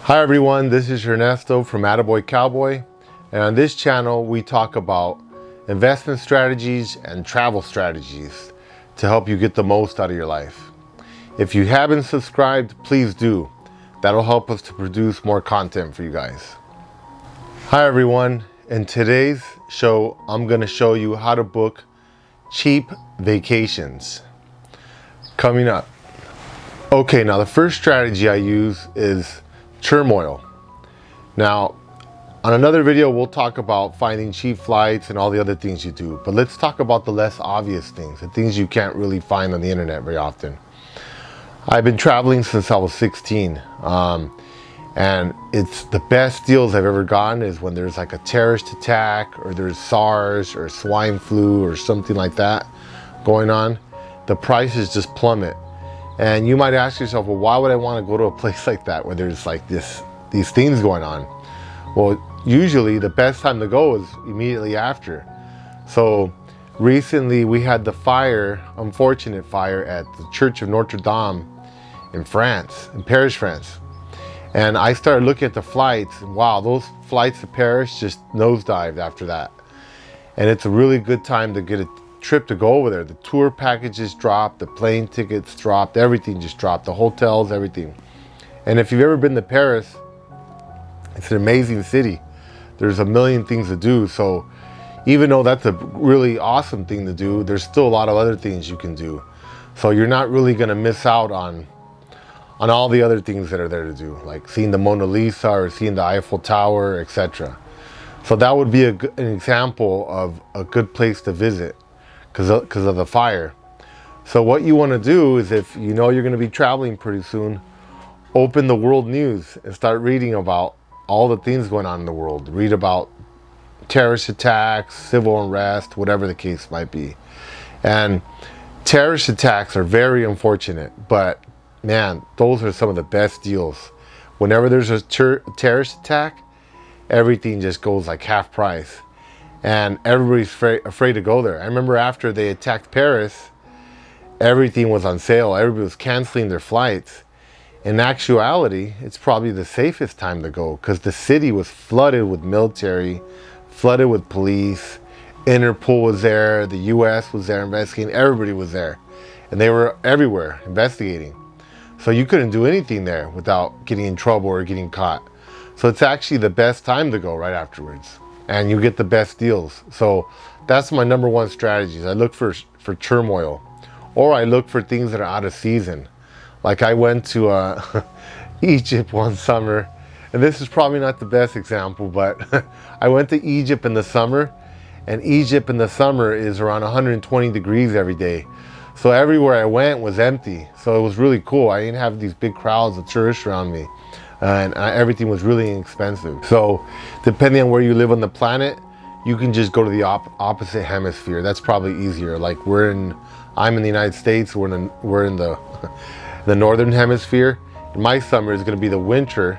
Hi everyone, this is Ernesto from Attaboy Cowboy, and on this channel we talk about investment strategies and travel strategies to help you get the most out of your life. If you haven't subscribed, please do. That'll help us to produce more content for you guys. Hi everyone, in today's show I'm going to show you how to book cheap vacations. Coming up. Okay, now the first strategy I use is turmoil. Now, on another video, we'll talk about finding cheap flights and all the other things you do. But let's talk about the less obvious things, the things you can't really find on the internet very often. I've been traveling since I was 16. And it's the best deals I've ever gotten is when there's like a terrorist attack or there's SARS or swine flu or something like that going on. The prices just plummet. And you might ask yourself, well, why would I want to go to a place like that where there's like these things going on? Well, usually the best time to go is immediately after. So recently we had the fire, unfortunate fire at the Church of Notre Dame in France, in Paris, France. And I started looking at the flights, and wow, those flights to Paris just nosedived after that. And it's a really good time to get a trip to go over there. The tour packages dropped, the plane tickets dropped, everything just dropped, the hotels, everything. And if you've ever been to Paris, it's an amazing city. There's a million things to do. So even though that's a really awesome thing to do, there's still a lot of other things you can do. So you're not really going to miss out on all the other things that are there to do, like seeing the Mona Lisa or seeing the Eiffel Tower, etc. So that would be an example of a good place to visit because of the fire. So what you want to do is, if you know you're going to be traveling pretty soon, open the world news and start reading about all the things going on in the world. Read about terrorist attacks, civil unrest, whatever the case might be. And terrorist attacks are very unfortunate, but man, those are some of the best deals. Whenever there's a terrorist attack, everything just goes like half price. And everybody's afraid to go there. I remember after they attacked Paris, everything was on sale. Everybody was canceling their flights. In actuality, it's probably the safest time to go because the city was flooded with military, flooded with police. Interpol was there, the US was there investigating, everybody was there. And they were everywhere investigating. So you couldn't do anything there without getting in trouble or getting caught. So it's actually the best time to go right afterwards. And you get the best deals. So that's my number one strategy. I look for turmoil, or I look for things that are out of season. Like I went to Egypt one summer, and this is probably not the best example, but I went to Egypt in the summer, and Egypt in the summer is around 120 degrees every day. So everywhere I went was empty. So it was really cool. I didn't have these big crowds of tourists around me. And everything was really inexpensive. So depending on where you live on the planet, you can just go to the opposite hemisphere. That's probably easier. Like I'm in the United States, we're in the northern hemisphere. And my summer is going to be the winter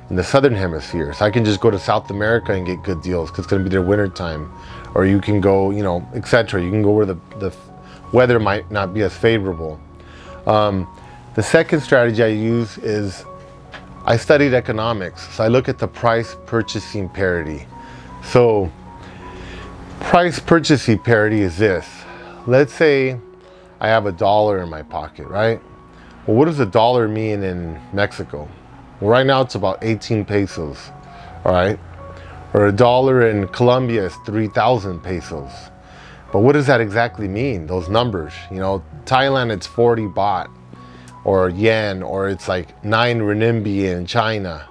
in the southern hemisphere. So I can just go to South America and get good deals because it's going to be their winter time. Or you can go, etc. You can go where the weather might not be as favorable. The second strategy I use is I studied economics, so I look at the price purchasing parity. So price purchasing parity is this. Let's say I have $1 in my pocket, right? Well, what does $1 mean in Mexico? Well, right now it's about 18 pesos, all right? Or $1 in Colombia is 3,000 pesos. But what does that exactly mean, those numbers? Thailand, it's 40 baht. Or yen, or it's like 9 renminbi in China.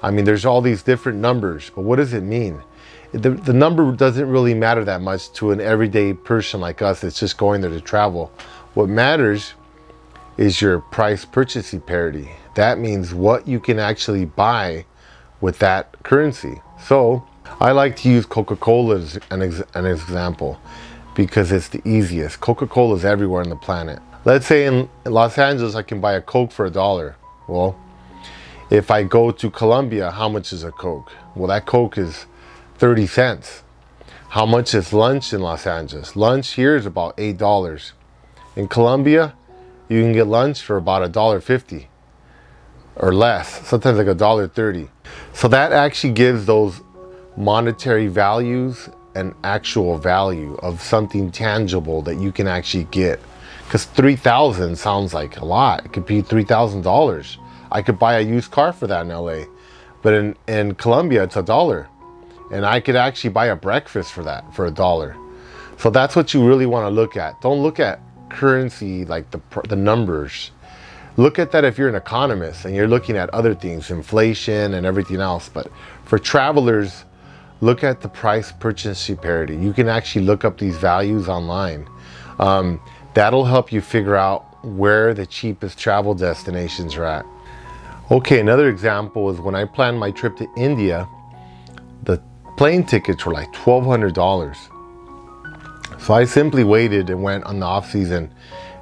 I mean, there's all these different numbers, but what does it mean? The number doesn't really matter that much to an everyday person like us that's just going there to travel. What matters is your price purchasing parity. That means what you can actually buy with that currency. So I like to use Coca-Cola as an example because it's the easiest. Coca-Cola is everywhere on the planet. Let's say in Los Angeles, I can buy a Coke for $1. Well, if I go to Colombia, how much is a Coke? Well, that Coke is 30 cents. How much is lunch in Los Angeles? Lunch here is about $8. In Colombia, you can get lunch for about $1.50. or less, sometimes like $1.30. So that actually gives those monetary values an actual value of something tangible that you can actually get. Because $3,000 sounds like a lot. It could be $3,000. I could buy a used car for that in LA. But in Colombia, it's $1. And I could actually buy a breakfast for that, for $1. So that's what you really want to look at. Don't look at currency like the numbers. Look at that if you're an economist and you're looking at other things, inflation and everything else. But for travelers, look at the price purchasing parity. You can actually look up these values online. That'll help you figure out where the cheapest travel destinations are at. Okay, another example is when I planned my trip to India, the plane tickets were like $1,200. So I simply waited and went on the off season.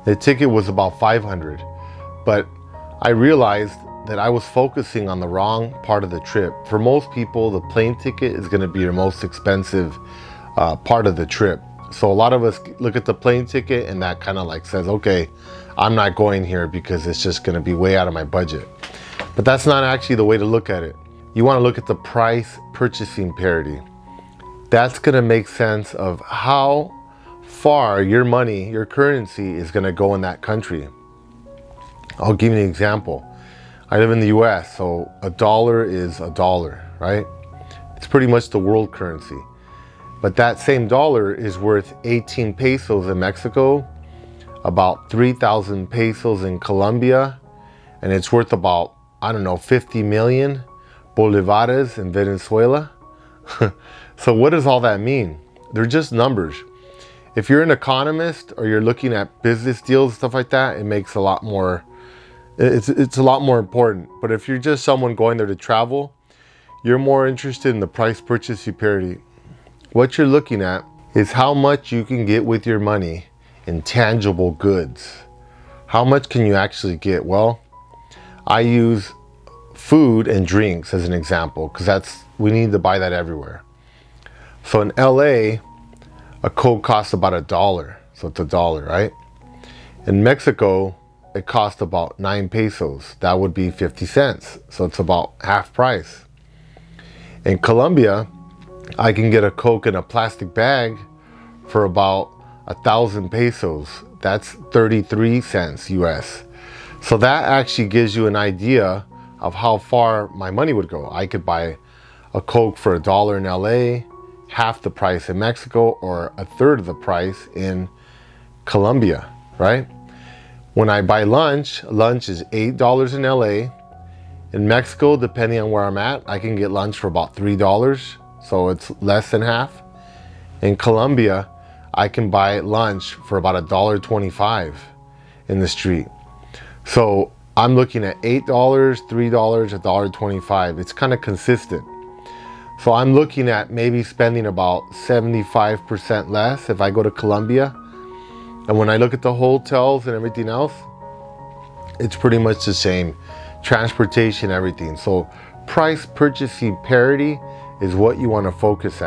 The ticket was about $500. But I realized that I was focusing on the wrong part of the trip. For most people, the plane ticket is going to be your most expensive part of the trip. So a lot of us look at the plane ticket and that kind of like says, okay, I'm not going here because it's just going to be way out of my budget. But that's not actually the way to look at it. You want to look at the price purchasing parity. That's going to make sense of how far your money, your currency is going to go in that country. I'll give you an example. I live in the US, so $1 is $1, right? It's pretty much the world currency. But that same dollar is worth 18 pesos in Mexico, about 3,000 pesos in Colombia, and it's worth about, I don't know, 50 million bolivares in Venezuela. So what does all that mean? They're just numbers. If you're an economist or you're looking at business deals, stuff like that, it makes a lot more, it's a lot more important. But if you're just someone going there to travel, you're more interested in the price purchasing parity. What you're looking at is how much you can get with your money in tangible goods. How much can you actually get? Well, I use food and drinks as an example because we need to buy that everywhere. So in LA, a Coke costs about $1, so it's $1, right? In Mexico, it costs about 9 pesos. That would be 50 cents, so it's about half price. In Colombia, I can get a Coke in a plastic bag for about 1,000 pesos. That's 33 cents US. So that actually gives you an idea of how far my money would go. I could buy a Coke for $1 in LA, half the price in Mexico, or a third of the price in Colombia, right? When I buy lunch is $8 in LA. In Mexico, depending on where I'm at, I can get lunch for about $3, so it's less than half. In Colombia, I can buy lunch for about $1.25 in the street. So I'm looking at $8, $3, $1.25. It's kind of consistent. So I'm looking at maybe spending about 75% less if I go to Colombia. And when I look at the hotels and everything else, it's pretty much the same. Transportation, everything. So price purchasing parity is what you want to focus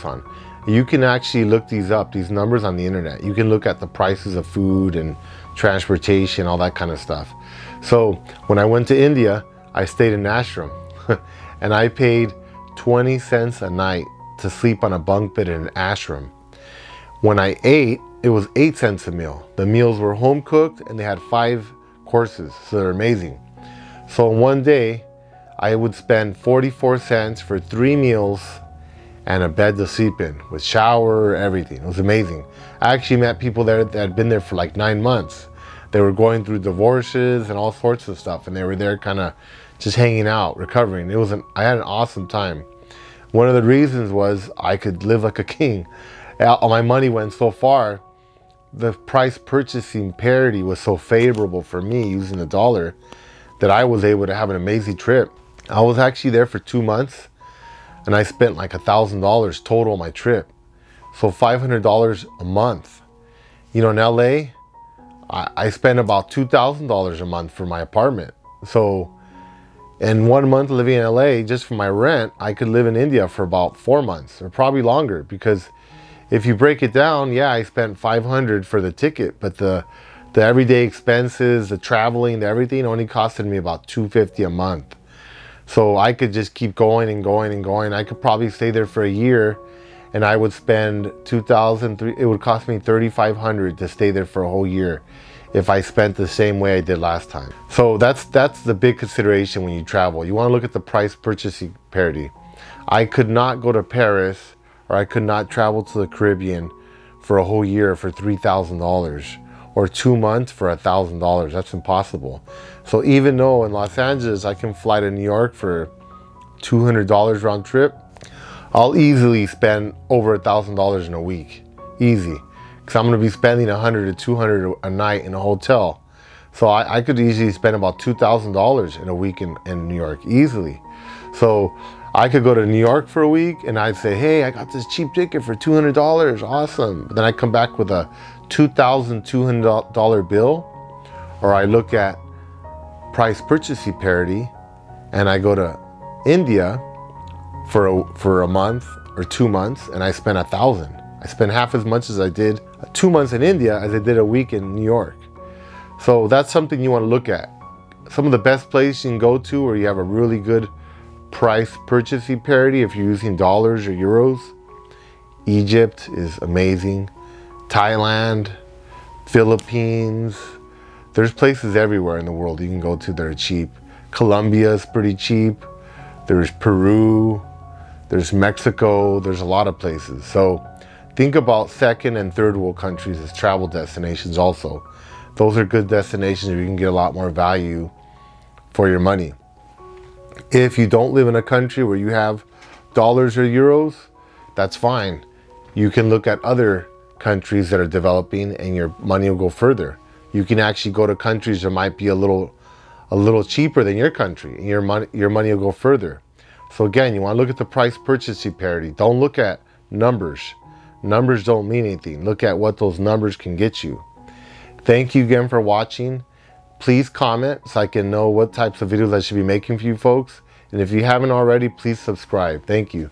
on. You can actually look these up, these numbers on the internet. You can look at the prices of food and transportation, all that kind of stuff. So when I went to India, I stayed in an ashram and I paid 20 cents a night to sleep on a bunk bed in an ashram. When I ate, it was 8 cents a meal. The meals were home cooked and they had 5 courses, so they're amazing. So in one day, I would spend 44 cents for 3 meals and a bed to sleep in with shower, everything. It was amazing. I actually met people there that had been there for like 9 months. They were going through divorces and all sorts of stuff, and they were there kind of just hanging out, recovering. I had an awesome time. One of the reasons was I could live like a king. My money went so far. The price purchasing parity was so favorable for me using the dollar that I was able to have an amazing trip. I was actually there for 2 months and I spent like $1,000 total on my trip. So $500 a month. You know, in LA, I spent about $2,000 a month for my apartment. So in 1 month living in LA, just for my rent, I could live in India for about 4 months or probably longer, because if you break it down, yeah, I spent $500 for the ticket, but the The everyday expenses, the traveling, the everything only costed me about $250 a month. So I could just keep going and going and going. I could probably stay there for a year and I would spend $2,000, it would cost me $3,500 to stay there for a whole year if I spent the same way I did last time. So that's the big consideration when you travel. You want to look at the price purchasing parity. I could not go to Paris, or I could not travel to the Caribbean for a whole year for $3,000, or 2 months for $1,000. That's impossible. So even though in Los Angeles I can fly to New York for $200 round trip, I'll easily spend over $1,000 in a week, easy, because I'm going to be spending $100 to $200 a night in a hotel. So I could easily spend about $2,000 in a week in New York, easily. So I could go to New York for a week and I'd say, hey, I got this cheap ticket for $200, awesome. But then I come back with a $2,200 bill, or I look at price purchasing parity and I go to India for a month or 2 months and I spend $1,000. I spend half as much as I did 2 months in India as I did a week in New York. So that's something you want to look at. Some of the best places you can go to where you have a really good price purchasing parity, if you're using dollars or euros, Egypt is amazing. Thailand, Philippines, there's places everywhere in the world you can go to that are cheap. Colombia is pretty cheap. There's Peru, there's Mexico, there's a lot of places. So think about second and third world countries as travel destinations also. Those are good destinations where you can get a lot more value for your money. If you don't live in a country where you have dollars or euros, that's fine. You can look at other countries that are developing and your money will go further. You can actually go to countries that might be a little cheaper than your country, and your money will go further. So again, you want to look at the price purchasing parity. Don't look at numbers. Numbers don't mean anything. Look at what those numbers can get you. Thank you again for watching. Please comment so I can know what types of videos I should be making for you folks. And if you haven't already, please subscribe. Thank you.